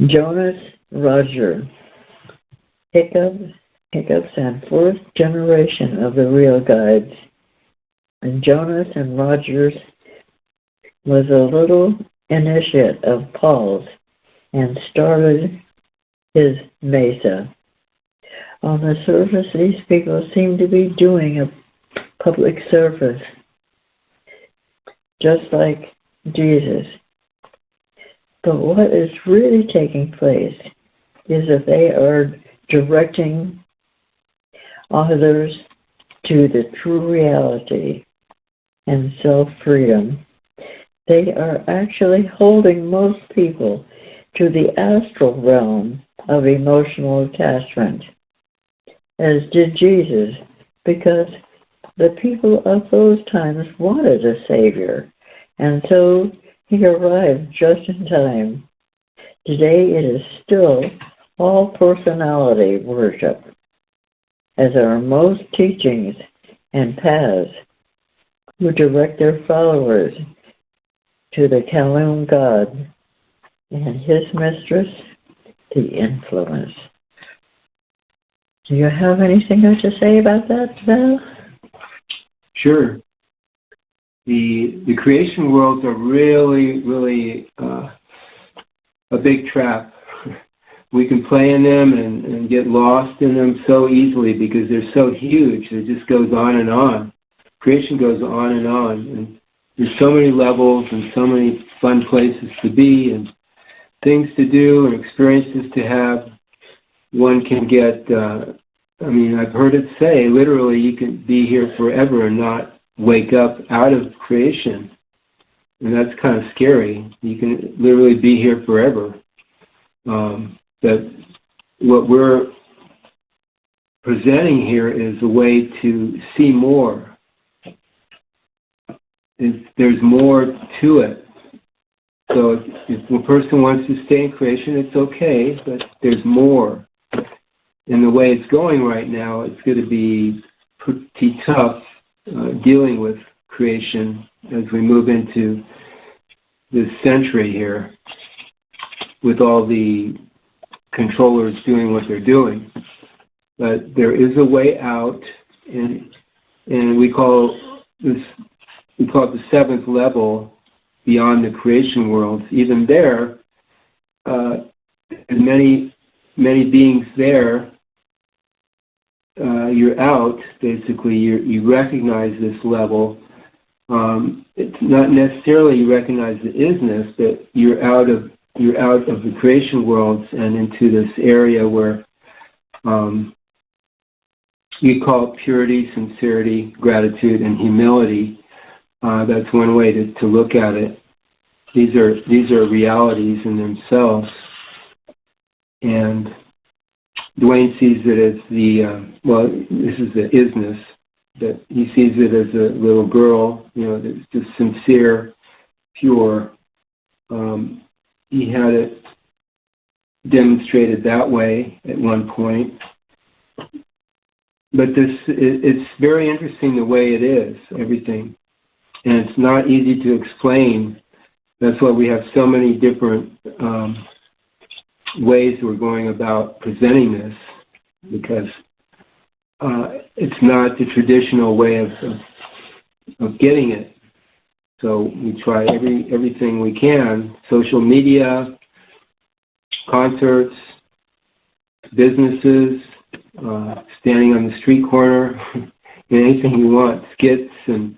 Jonas Roger, Hiccups and fourth generation of the real guides. And Jonas and Rogers was a little initiate of Paul's and started his Mesa. On the surface, these people seem to be doing a public service, just like Jesus. But what is really taking place is that they are directing others to the true reality and self-freedom. They are actually holding most people to the astral realm of emotional attachment, as did Jesus, because the people of those times wanted a Savior, and so he arrived just in time. Today it is still all personality worship, as are most teachings and paths who direct their followers to the Kaloon God and his mistress, the influence. Do you have anything to say about that, Val? Sure. The creation worlds are really a big trap. We can play in them and get lost in them so easily because they're so huge. It just goes on and on. Creation goes on, and there's so many levels and so many fun places to be and things to do and experiences to have. One can get, I've heard it say, literally, you can be here forever and not wake up out of creation. And that's kind of scary. You can literally be here forever. That what we're presenting here is a way to see more. There's more to it. So if a person wants to stay in creation, it's okay, but there's more. In the way it's going right now, it's going to be pretty tough dealing with creation as we move into this century here with all the controllers doing what they're doing. But there is a way out, and we call it the seventh level beyond the creation worlds. Even there, there's many beings there. You're out, basically. You recognize this level. It's not necessarily you recognize the isness, but you're out of the creation worlds and into this area where you call it purity, sincerity, gratitude, and humility. That's one way to look at it. These are realities in themselves, and Dwayne sees it as this is the isness, that he sees it as a little girl, that's just sincere, pure. He had it demonstrated that way at one point. But it's very interesting the way it is, everything. And it's not easy to explain. That's why we have so many different ways we're going about presenting this, because it's not the traditional way of getting it. So we try everything we can: social media, concerts, businesses, standing on the street corner, anything you want, skits and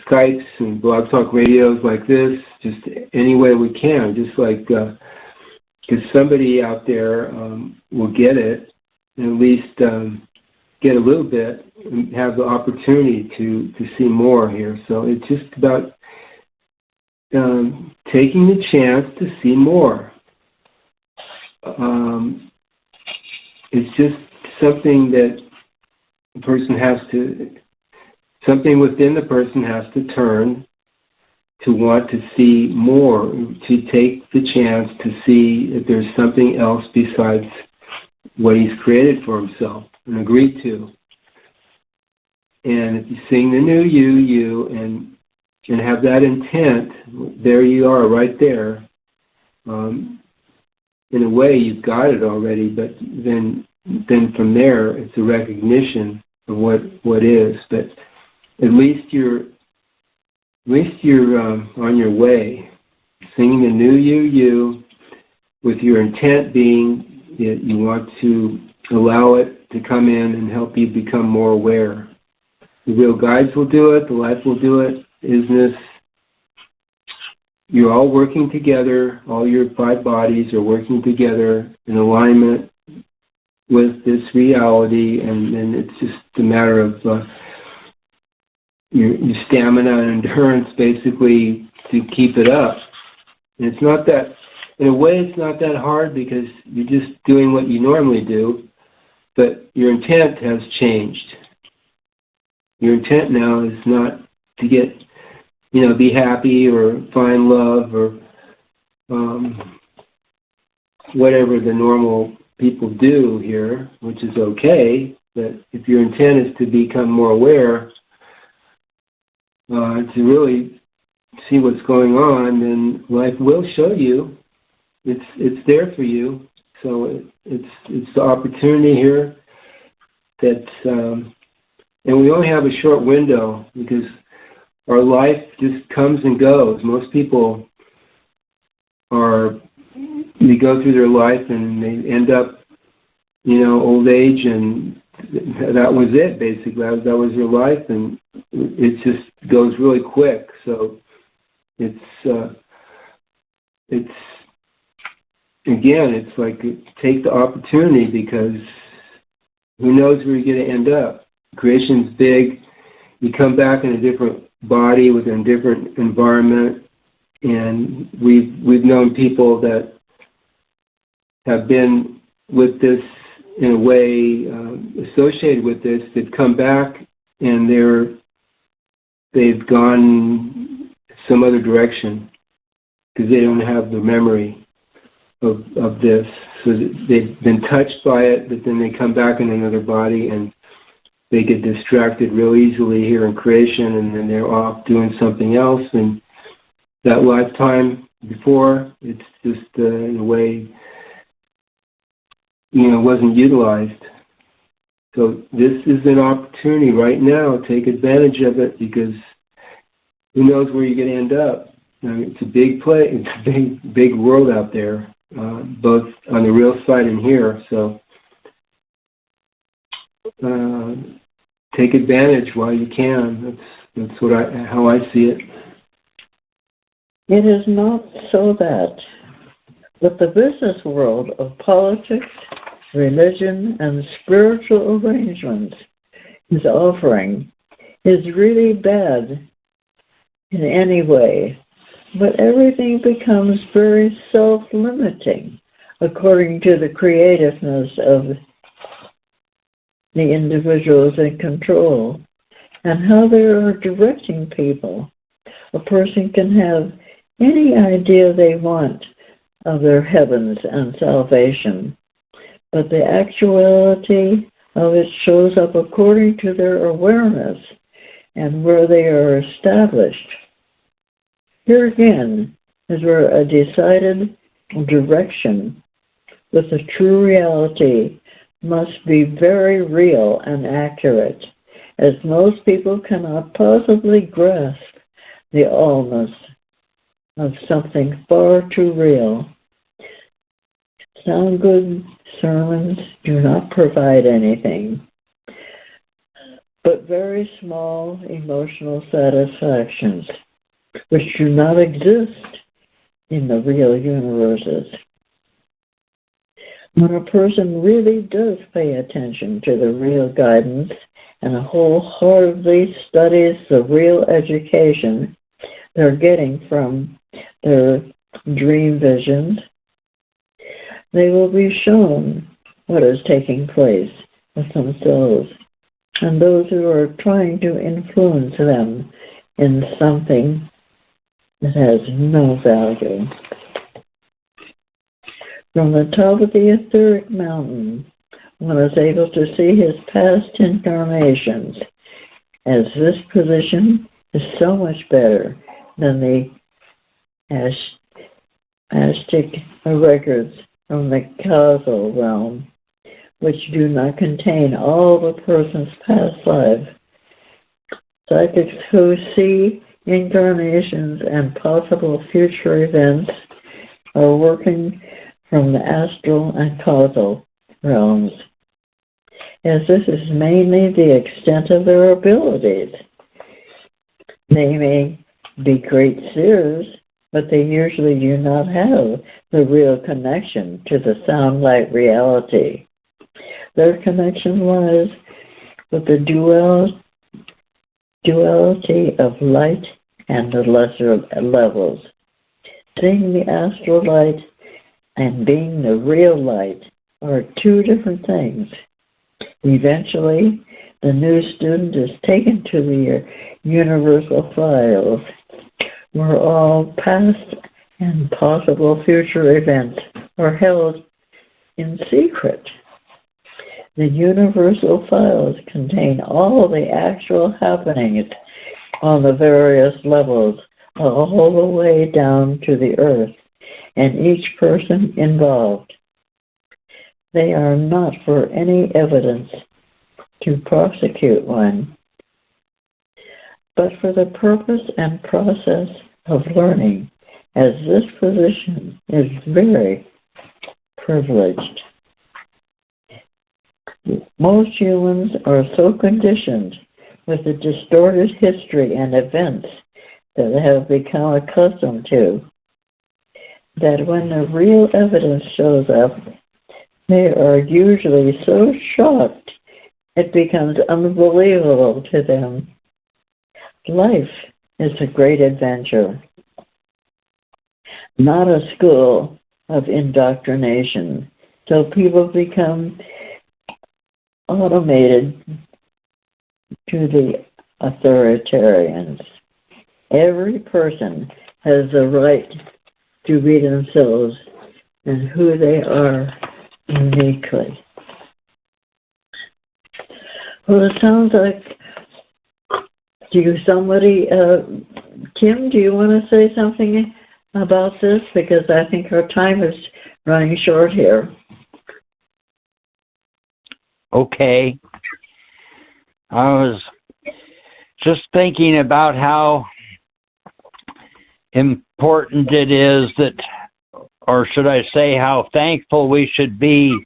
Skypes and blog talk radios like this, just any way we can, just like because somebody out there will get it, and at least get a little bit and have the opportunity to see more here. So it's just about taking the chance to see more. It's just something that the person has to, something within the person has to turn to want to see more, to take the chance to see if there's something else besides what he's created for himself and agreed to. And if you sing the new you, and have that intent, there you are, right there. in a way, you've got it already, but then from there, it's a recognition of what is. But at least you're on your way, singing a new you, with your intent being that you want to allow it to come in and help you become more aware. The real guides will do it. The life will do it. Isness. You're all working together. All your 5 bodies are working together in alignment with this reality, and then it's just a matter of your stamina and endurance, basically, to keep it up. And it's not that, in a way, it's not that hard because you're just doing what you normally do, but your intent has changed. Your intent now is not to get, be happy or find love or whatever the normal people do here, which is okay, but if your intent is to become more aware, to really see what's going on, then life will show you. It's there for you. So it's the opportunity here that, and we only have a short window because our life just comes and goes. Most people they go through their life and they end up, old age, and that was it, basically. That was their life, and it just goes really quick. So it's again, it's like take the opportunity, because who knows where you're going to end up. Creation's big. You come back in a different body within a different environment, and we've known people that have been with this in a way associated with this, that come back and they've gone some other direction because they don't have the memory of this. So they've been touched by it, but then they come back in another body and they get distracted real easily here in creation, and then they're off doing something else. And that lifetime before, it's just in a way, wasn't utilized. So this is an opportunity right now. Take advantage of it, because who knows where you're going to end up. It's a big place. It's a big world out there, both on the real side and here. So take advantage while you can. That's how I see it. It is not so that, but the business world of politics, religion, and spiritual arrangements is offering is really bad in any way, but everything becomes very self-limiting according to the creativeness of the individuals in control and how they are directing people. A person can have any idea they want of their heavens and salvation, but the actuality of it shows up according to their awareness and where they are established. Here again is where a decided direction with the true reality must be very real and accurate, as most people cannot possibly grasp the allness of something far too real. Sound good sermons do not provide anything but very small emotional satisfactions, which do not exist in the real universes. When a person really does pay attention to the real guidance and wholeheartedly studies the real education they're getting from their dream visions, they will be shown what is taking place with themselves and those who are trying to influence them in something that has no value. From the top of the etheric mountain, one is able to see his past incarnations, as this position is so much better than the Aztec records from the causal realm, which do not contain all the person's past life. Psychics who see incarnations and possible future events are working from the astral and causal realms, as this is mainly the extent of their abilities. They may be great seers, but they usually do not have the real connection to the sound light reality. Their connection lies with the duality of light and the lesser levels. Seeing the astral light and being the real light are two different things. Eventually, the new student is taken to the universal files, where all past and possible future events are held in secret. The universal files contain all the actual happenings on the various levels, all the way down to the earth, and each person involved. They are not for any evidence to prosecute one, but for the purpose and process of learning, as this position is very privileged. Most humans are so conditioned with the distorted history and events that they have become accustomed to, that when the real evidence shows up, they are usually so shocked it becomes unbelievable to them. Life is a great adventure, not a school of indoctrination, so people become automated to the authoritarians. Every person has the right to be themselves and who they are uniquely. Well, it sounds like, Kim, do you want to say something about this? Because I think our time is running short here. Okay. I was just thinking about how important it is that, or should I say how thankful we should be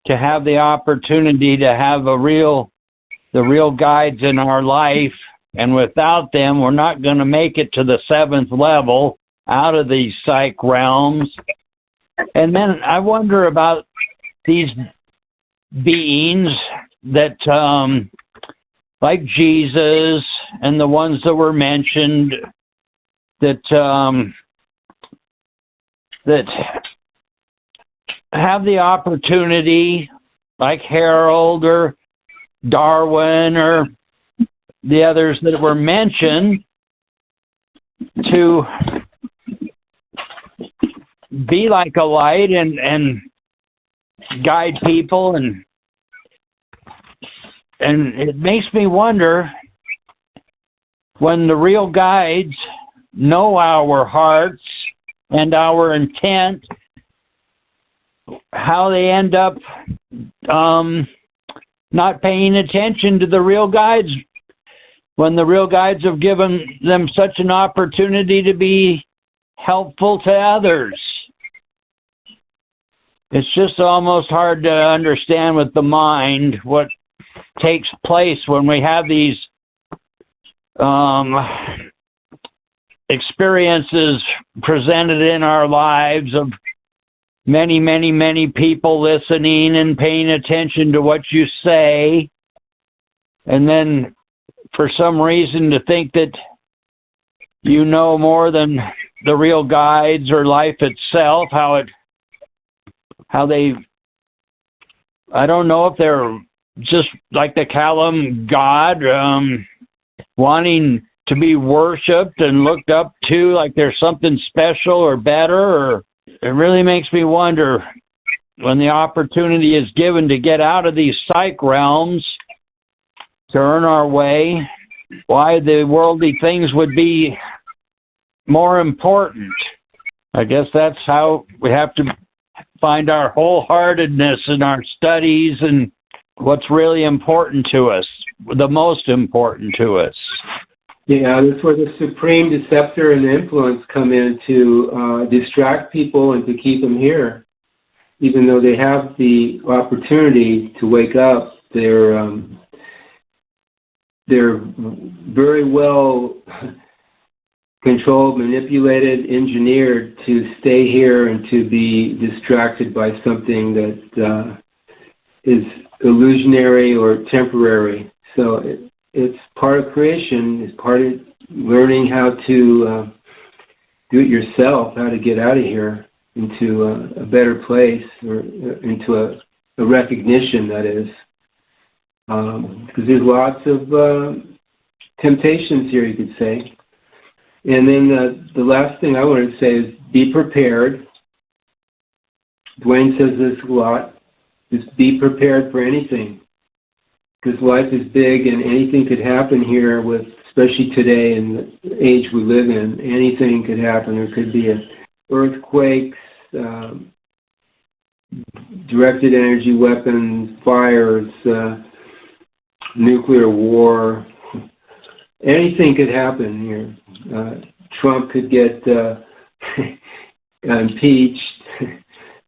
to have the opportunity to have the real guides in our life, and without them we're not going to make it to the 7th level out of these psych realms. And then I wonder about these beings that like Jesus and the ones that were mentioned that have the opportunity, like Harold or Darwin or the others that were mentioned, to be like a light and guide people, and it makes me wonder, when the real guides know our hearts and our intent, how they end up not paying attention to the real guides, when the real guides have given them such an opportunity to be helpful to others. It's just almost hard to understand with the mind what takes place when we have these experiences presented in our lives of many, many, many people listening and paying attention to what you say, and then for some reason to think that you know more than the real guides or life itself, how they, I don't know if they're just like the Kalam God, wanting to be worshipped and looked up to, like there's something special or better, or it really makes me wonder, when the opportunity is given to get out of these psych realms to earn our way, why the worldly things would be more important. I guess that's how we have to find our wholeheartedness in our studies and what's really important to us, the most important to us. Yeah, that's where the supreme deceptor and influence come in to distract people and to keep them here. Even though they have the opportunity to wake up, they're very well controlled, manipulated, engineered to stay here and to be distracted by something that is illusionary or temporary. So it's part of creation. It's part of learning how to do it yourself, how to get out of here into a better place, or into a recognition, that is. Because there's lots of temptations here, you could say. And then the last thing I wanted to say is be prepared. Dwayne says this a lot. Just be prepared for anything. Because life is big and anything could happen here, with, especially today in the age we live in. Anything could happen. There could be earthquakes, directed energy weapons, fires, nuclear war. Anything could happen here. Trump could get impeached.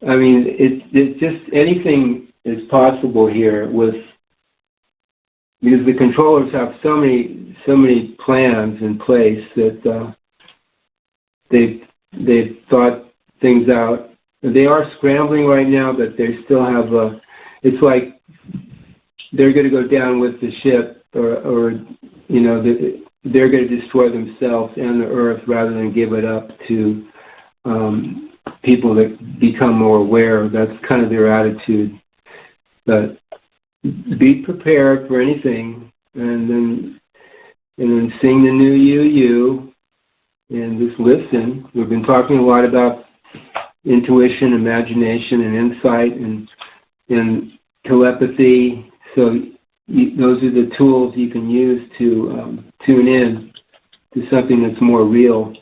I mean, it's just anything is possible here, because the controllers have so many plans in place that they've thought things out. They are scrambling right now, but they still have it's like they're going to go down with the ship, or you know, they're going to destroy themselves and the earth rather than give it up to people that become more aware. That's kind of their attitude. But be prepared for anything, and then sing the new you, and just listen. We've been talking a lot about intuition, imagination, and insight, and telepathy. So those are the tools you can use to tune in to something that's more real.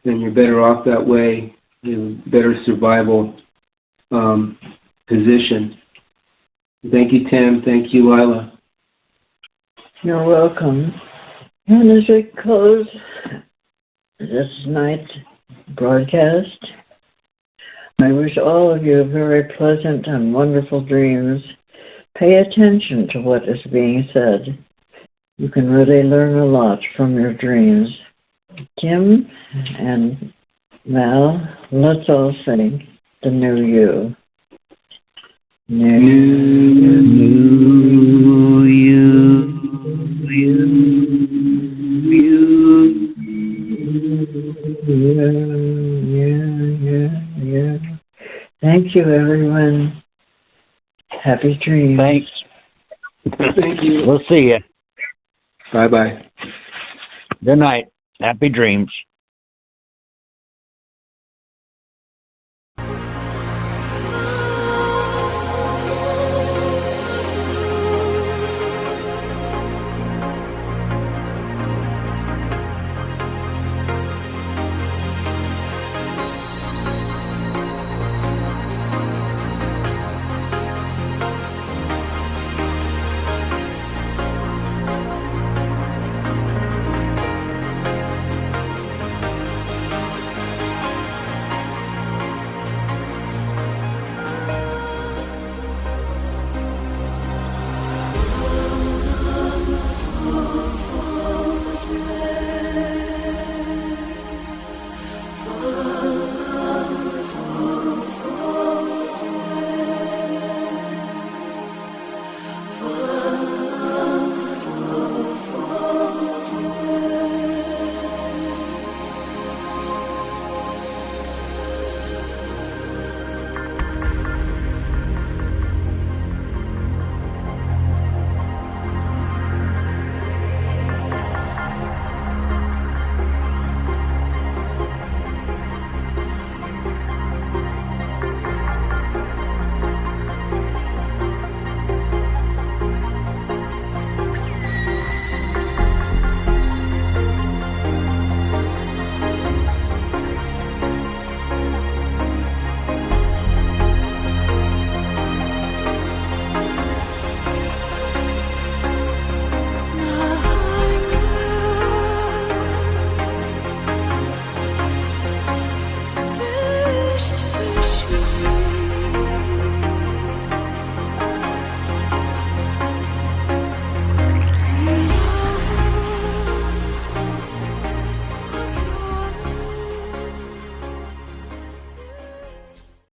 Then you're better off that way. You have a better survival position. Thank you, Tim. Thank you, Lila. You're welcome. And as we close this night's broadcast, I wish all of you very pleasant and wonderful dreams. Pay attention to what is being said. You can really learn a lot from your dreams. Kim and Val, let's all sing the new you. New you. Thank you, everyone. Happy dreams. Thanks. Thank you. We'll see you. Bye-bye. Good night. Happy dreams.